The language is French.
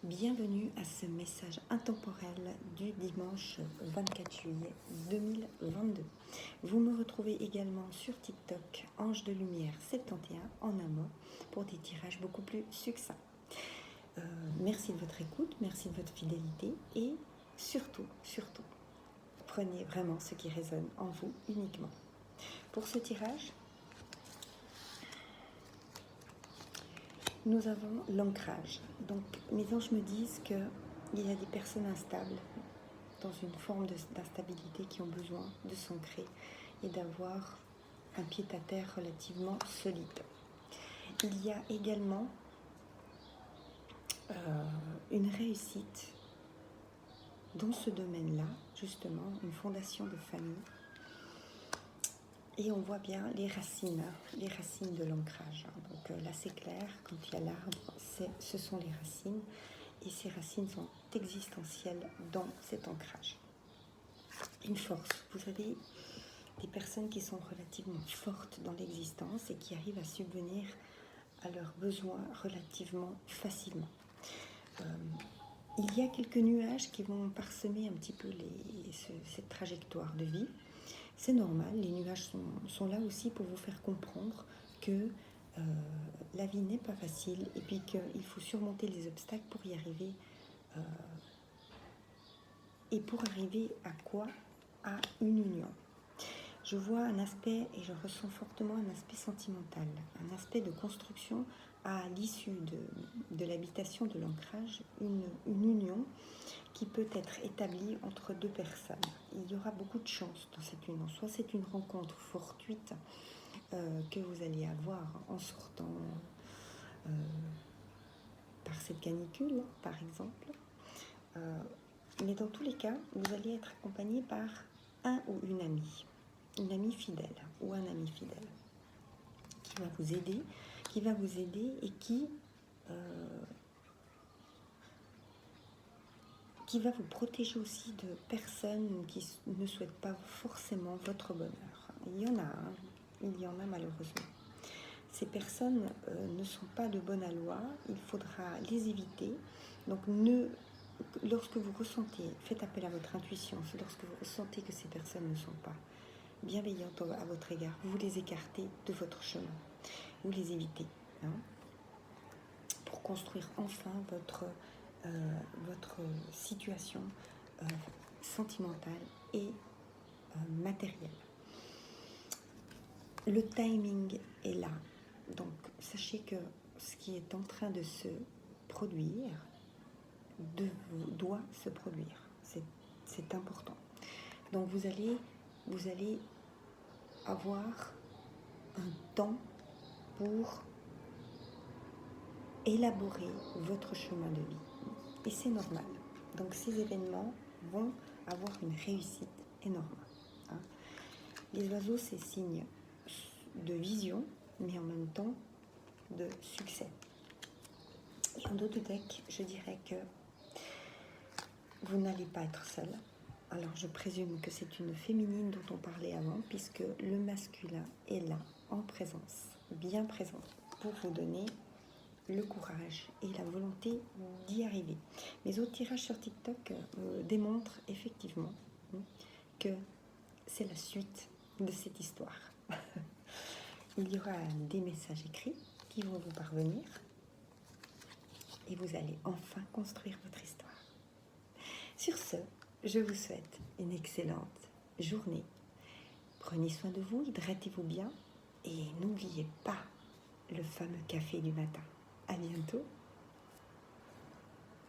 Bienvenue à ce message intemporel du dimanche 24 juillet 2022. Vous me retrouvez également sur TikTok, Ange de Lumière 71 en un mot, pour des tirages beaucoup plus succincts. Merci de votre écoute, merci de votre fidélité et surtout, prenez vraiment ce qui résonne en vous uniquement. Pour ce tirage, nous avons l'ancrage. Donc, mes anges me disent qu'il y a des personnes instables, dans une forme d'instabilité, qui ont besoin de s'ancrer et d'avoir un pied-à-terre relativement solide. Il y a également une réussite dans ce domaine-là, justement, une fondation de famille. Et on voit bien les racines de l'ancrage. Donc là c'est clair, quand il y a l'arbre, ce sont les racines. Et ces racines sont existentielles dans cet ancrage. Une force. Vous avez des personnes qui sont relativement fortes dans l'existence et qui arrivent à subvenir à leurs besoins relativement facilement. Il y a quelques nuages qui vont parsemer un petit peu cette trajectoire de vie. C'est normal, les nuages sont là aussi pour vous faire comprendre que la vie n'est pas facile et puis qu'il faut surmonter les obstacles pour y arriver. Et pour arriver à quoi? À une union. Je vois un aspect, et je ressens fortement un aspect sentimental, un aspect de construction à l'issue de l'habitation de l'ancrage, une union qui peut être établie entre deux personnes. Il y aura beaucoup de chance dans cette union. Soit c'est une rencontre fortuite que vous allez avoir en sortant par cette canicule, par exemple. Mais dans tous les cas, vous allez être accompagné par un ou une amie fidèle ou un ami fidèle qui va vous aider et qui va vous protéger aussi de personnes qui ne souhaitent pas forcément votre bonheur. Il y en a malheureusement. Ces personnes ne sont pas de bonne aloi, il faudra les éviter. Donc lorsque vous ressentez, faites appel à votre intuition, lorsque vous ressentez que ces personnes ne sont pas bienveillantes à votre égard, vous les écartez de votre chemin, vous les évitez, pour construire enfin votre situation sentimentale et matérielle. Le timing est là, donc sachez que ce qui est en train de se produire doit se produire, c'est important. Donc vous allez avoir un temps pour élaborer votre chemin de vie. Et c'est normal. Donc ces événements vont avoir une réussite énorme. Les oiseaux, c'est signe de vision, mais en même temps de succès. Et en d'autres decks, je dirais que vous n'allez pas être seul. Alors je présume que c'est une féminine dont on parlait avant, puisque le masculin est là, en présence, bien présent, pour vous donner le courage et la volonté d'y arriver. Mes autres tirages sur TikTok démontrent effectivement que c'est la suite de cette histoire. Il y aura des messages écrits qui vont vous parvenir et vous allez enfin construire votre histoire. Sur ce, je vous souhaite une excellente journée. Prenez soin de vous, hydratez-vous bien et n'oubliez pas le fameux café du matin. À bientôt.